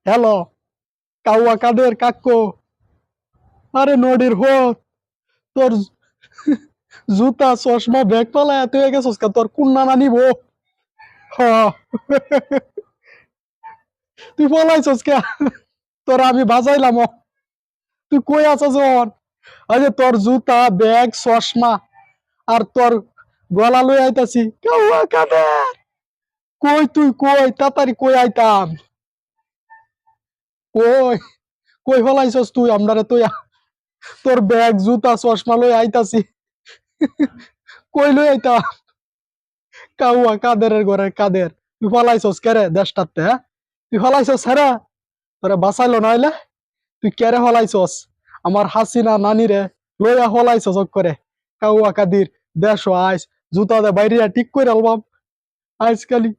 Hello, কাউয়া কাদের কাক্কো। আরে নদীর হো, তোর জুতা চশমা ব্যাগ পালায় তুই গেছস কা, তোর কুন্না না নিবো। হ, তুই পলাইছস কে? তোর আমি বাজাইলাম। তুই কই আছস জন? আরে তোর জুতা ব্যাগ চশমা আর তোর গলা লই আইতাছি। কাউয়া কাদের, কই তুই কই, তাড়াতাড়ি কই আইতাম। কই, কই ফলাইছস তুই আমরারে তুই? তোর ব্যাগ জুতা চশমা লই আইতাছি। কই লই আইতাম? কাউয়া কাদেরের ঘরের কাদের। তুই ফলাইছস কেরে দেশটাতে, হ্যাঁ? তুই ফলাইছস হেরা, তোরে বাঁচাইলো নাইলে। তুই কেরে ফলাইছস আমার হাসিনা নানিরে লইয়া ফলাইছস করে। কাউয়া কাদির দেশ আইস জুতা দে বাইরিয়া ঠিক করে আলবাম আইসকালি।